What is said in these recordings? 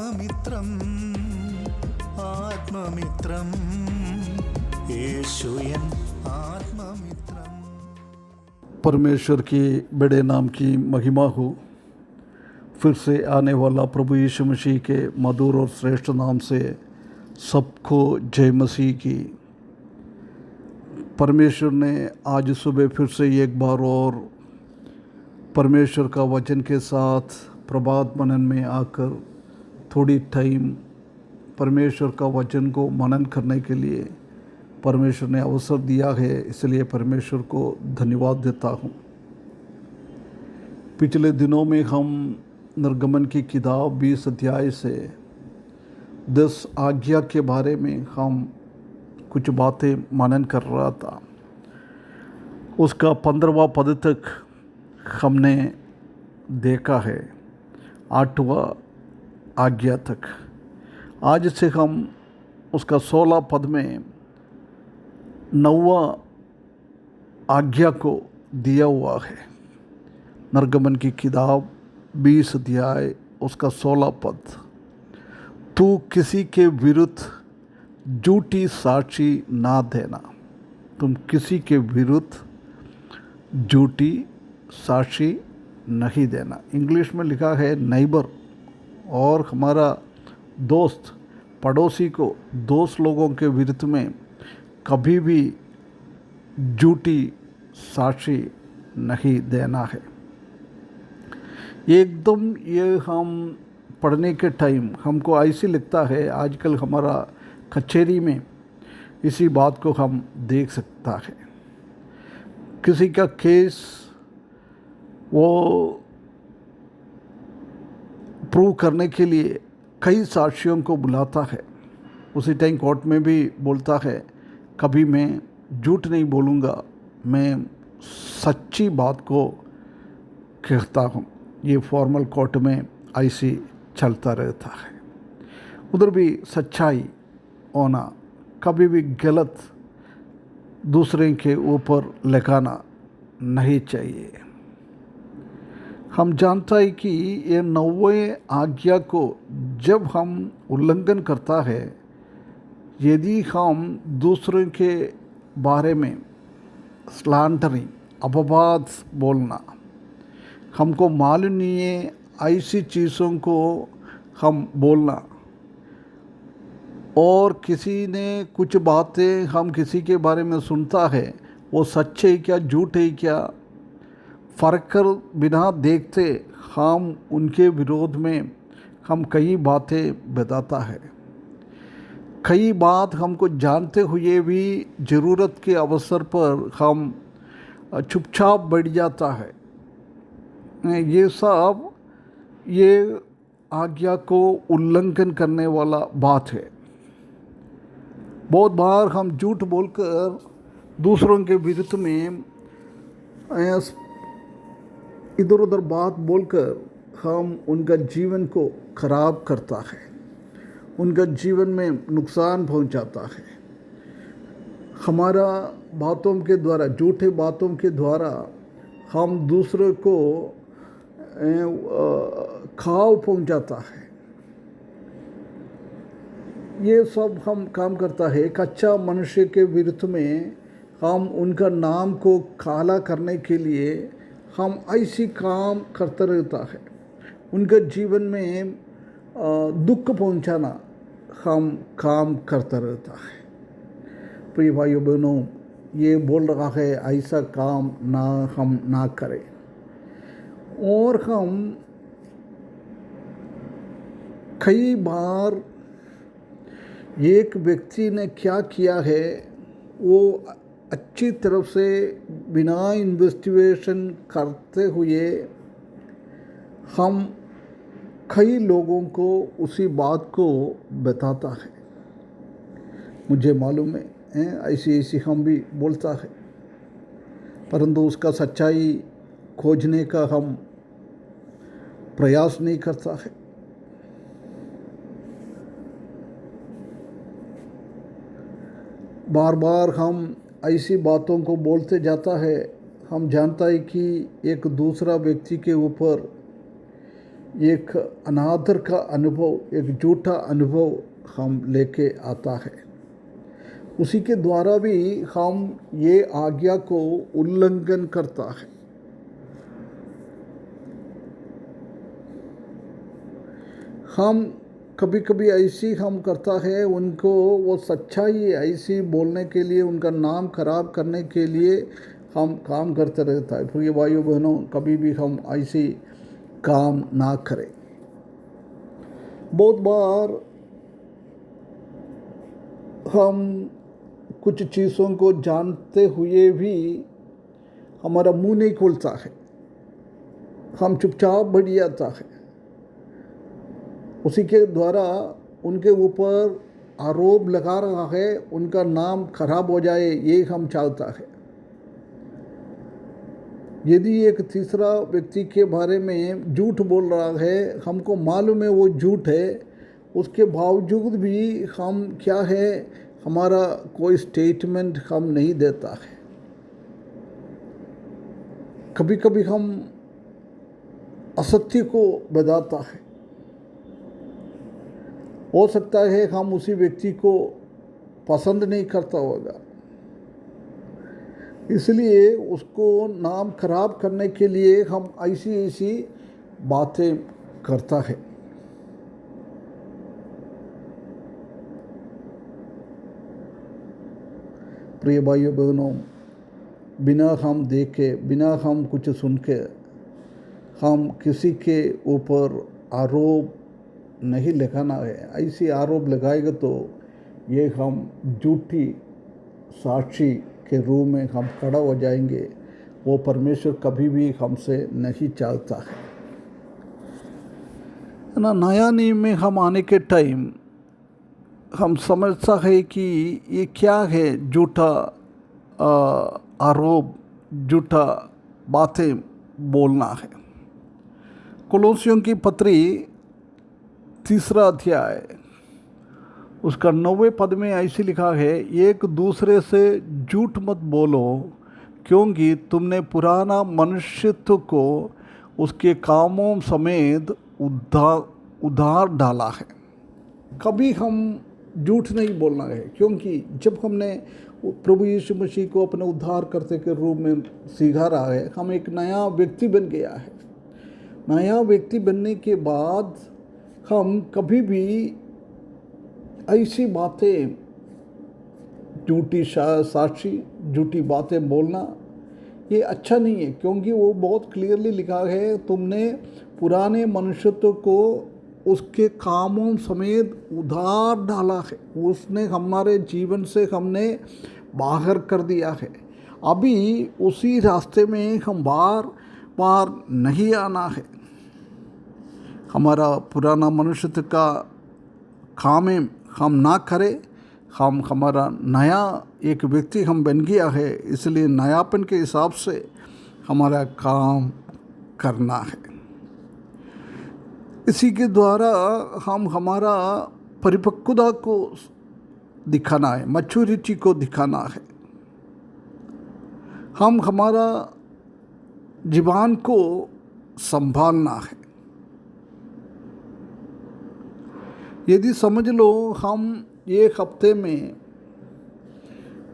ആത്മമിത്രം ആത്മമിത്രം യേശുയൻ ആത്മമിത്രം। परमेश्वर की बड़े नाम की महिमा हो। फिर से आने वाला प्रभु यीशु मसीह के मधुर और श्रेष्ठ नाम से सबको जय मसीह की। परमेश्वर ने आज सुबह फिर से एक बार और परमेश्वर का वचन के साथ प्रभात मनन में आकर थोड़ी टाइम परमेश्वर का वचन को मनन करने के लिए परमेश्वर ने अवसर दिया है, इसलिए परमेश्वर को धन्यवाद देता हूँ। पिछले दिनों में हम निर्गमन की किताब 20 अध्याय से 10 आज्ञा के बारे में हम कुछ बातें मनन कर रहा था। उसका 15वां पद तक हमने देखा है, 8वां आज्ञा तक। आज से हम उसका 16 पद में 9वां आज्ञा को दिया हुआ है। निर्गमन की किताब 20 अध्याय उसका 16 पद, तू किसी के विरुद्ध झूठी साक्षी ना देना। तुम किसी के विरुद्ध झूठी साक्षी नहीं देना। इंग्लिश में लिखा है नेबर, और हमारा दोस्त पड़ोसी को दोस्त लोगों के विरुद्ध में कभी भी झूठी साक्षी नहीं देना है। एकदम ये हम पढ़ने के टाइम हमको ऐसे लगता है, आजकल हमारा कचहरी में इसी बात को हम देख सकता है। किसी का केस वो प्रूव करने के लिए कई साक्षियों को बुलाता है। उसी टाइम कोर्ट में भी बोलता है, कभी मैं झूठ नहीं बोलूँगा, मैं सच्ची बात को कहता हूँ। ये फॉर्मल कोर्ट में ऐसे चलता रहता है। उधर भी सच्चाई होना, कभी भी गलत दूसरे के ऊपर लगाना नहीं चाहिए। हम जानता है कि ये 9वें आज्ञा को जब हम उल्लंघन करता है, यदि हम दूसरों के बारे में स्लैंडरिंग अपवाद बोलना, हमको मालूम नहीं है ऐसी चीज़ों को हम बोलना, और किसी ने कुछ बातें हम किसी के बारे में सुनता है, वो सच है क्या झूठ है क्या फ़र्क कर बिना देखते हम उनके विरोध में हम कई बातें बताता है। कई बात हमको जानते हुए भी ज़रूरत के अवसर पर हम चुपचाप बैठ जाता है। ये सब ये आज्ञा को उल्लंघन करने वाला बात है। बहुत बार हम झूठ बोलकर दूसरों के विरुद्ध में इधर उधर बात बोलकर हम उनका जीवन को खराब करता है, उनका जीवन में नुकसान पहुंचाता है। हमारा बातों के द्वारा, झूठे बातों के द्वारा हम दूसरे को घाव पहुंचाता है। ये सब हम काम करता है। कच्चा मनुष्य के विरुद्ध में हम उनका नाम को काला करने के लिए हम ऐसी काम करता रहता है। उनके जीवन में दुख पहुंचाना हम काम करता रहता है। प्रिय भाइयों बहनों, ये बोल रहा है ऐसा काम हम ना करें। और हम कई बार एक व्यक्ति ने क्या किया है, वो अच्छी तरफ से बिना इन्वेस्टिगेशन करते हुए हम कई लोगों को उसी बात को बताता है। मुझे मालूम है ऐसी हम भी बोलता है, परंतु उसका सच्चाई खोजने का हम प्रयास नहीं करता है। बार बार हम ऐसी बातों को बोलते जाता है। हम जानता है कि एक दूसरा व्यक्ति के ऊपर एक अनादर का अनुभव, एक झूठा अनुभव हम लेके आता है। उसी के द्वारा भी हम ये आज्ञा को उल्लंघन करता है। हम कभी कभी ऐसी हम करता है, उनको वो सच्चाई ऐसी बोलने के लिए, उनका नाम खराब करने के लिए हम काम करते रहता है। प्रिय भाइयों बहनों, कभी भी हम ऐसी काम ना करें। बहुत बार हम कुछ चीज़ों को जानते हुए भी हमारा मुंह नहीं खुलता है, हम चुपचाप बढ़ जाता है। उसी के द्वारा उनके ऊपर आरोप लगा रहा है, उनका नाम खराब हो जाए, ये हम चाहता है। यदि एक तीसरा व्यक्ति के बारे में झूठ बोल रहा है, हमको मालूम है वो झूठ है, उसके बावजूद भी हम क्या है, हमारा कोई स्टेटमेंट हम नहीं देता है। कभी कभी हम असत्य को बताता है। हो सकता है हम उसी व्यक्ति को पसंद नहीं करता होगा, इसलिए उसको नाम खराब करने के लिए हम ऐसी ऐसी बातें करता है। प्रिय भाइयों बहनों, बिना हम देखे, बिना हम कुछ सुन के हम किसी के ऊपर आरोप नहीं लगाना है। ऐसी आरोप लगाएगा तो ये हम झूठी साक्षी के रूप में हम खड़ा हो जाएंगे। वो परमेश्वर कभी भी हमसे नहीं चाहता है ना। नया नियम में हम आने के टाइम हम समझता है कि ये क्या है, झूठा आरोप, झूठा बातें बोलना है। कोलोसियों की पत्री 3 अध्याय उसका 9वें पद में ऐसे लिखा है, एक दूसरे से झूठ मत बोलो, क्योंकि तुमने पुराना मनुष्यत्व को उसके कामों समेत उधार डाला है। कभी हम झूठ नहीं बोलना है, क्योंकि जब हमने प्रभु यीशु मसीह को अपने उद्धारकर्ता के रूप में स्वीकारा है, हम एक नया व्यक्ति बन गया है। नया व्यक्ति बनने के बाद हम कभी भी ऐसी बातें, झूठी साक्षी, झूठी बातें बोलना ये अच्छा नहीं है, क्योंकि वो बहुत क्लियरली लिखा है, तुमने पुराने मनुष्यत्व को उसके कामों समेत उधार डाला है। उसने हमारे जीवन से हमने बाहर कर दिया है। अभी उसी रास्ते में हम बार बार नहीं आना है। हमारा पुराना मनुष्यत्व का काम हम ना करें, हम हमारा नया एक व्यक्ति हम बन गया है, इसलिए नयापन के हिसाब से हमारा काम करना है। इसी के द्वारा हम हमारा परिपक्वता को दिखाना है, मैच्योरिटी को दिखाना है। हम हमारा जीवन को संभालना है। यदि समझ लो हम एक हफ्ते में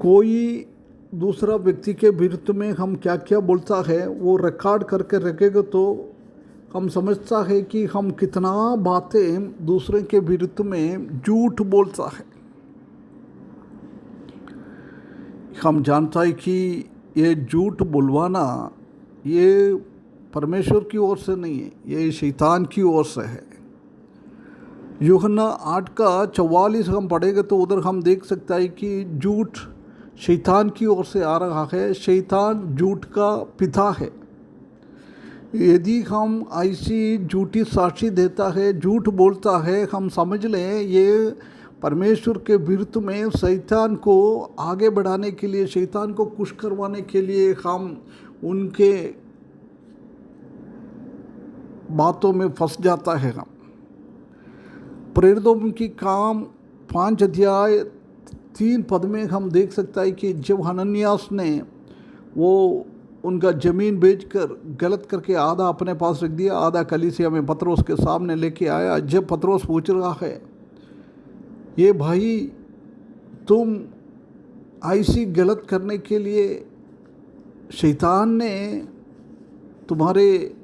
कोई दूसरा व्यक्ति के विरुद्ध में हम क्या क्या बोलता है वो रिकॉर्ड करके रखेगा, तो हम समझता है कि हम कितना बातें दूसरे के विरुद्ध में झूठ बोलता है। हम जानता है कि ये झूठ बुलवाना ये परमेश्वर की ओर से नहीं है, ये शैतान की ओर से है। यूहन्ना 8:44 हम पढ़ेंगे तो उधर हम देख सकता है कि झूठ शैतान की ओर से आ रहा है। शैतान झूठ का पिता है। यदि हम ऐसी झूठी साक्षी देता है, झूठ बोलता है, हम समझ लें ये परमेश्वर के विरुद्ध में शैतान को आगे बढ़ाने के लिए, शैतान को खुश करवाने के लिए हम उनके बातों में फंस जाता है। हम प्रेरितों की काम 5 अध्याय 3 पद में हम देख सकता है कि जब हनन्यास ने वो उनका ज़मीन बेचकर गलत करके आधा अपने पास रख दिया, आधा कलीसिया में पतरस के सामने लेके आया। जब पतरस पूछ रहा है, ये भाई तुम ऐसी गलत करने के लिए शैतान ने तुम्हारे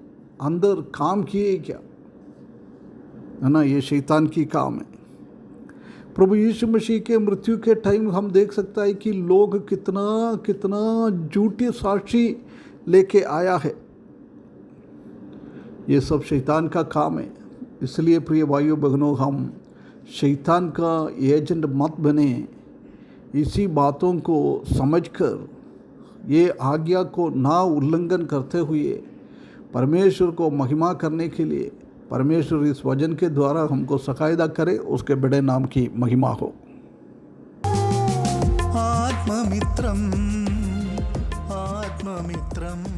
अंदर काम किए क्या? है ना, ये शैतान की काम है। प्रभु यीशु मसीह के मृत्यु के टाइम हम देख सकता है कि लोग कितना कितना झूठी साक्षी लेके आया है। ये सब शैतान का काम है। इसलिए प्रिय भाइयों बहनों, हम शैतान का एजेंट मत बने। इसी बातों को समझकर ये आज्ञा को ना उल्लंघन करते हुए परमेश्वर को महिमा करने के लिए परमेश्वर इस वचन के द्वारा हमको सकायदा करे, उसके बड़े नाम की महिमा हो। आत्ममित्रम आत्ममित्रम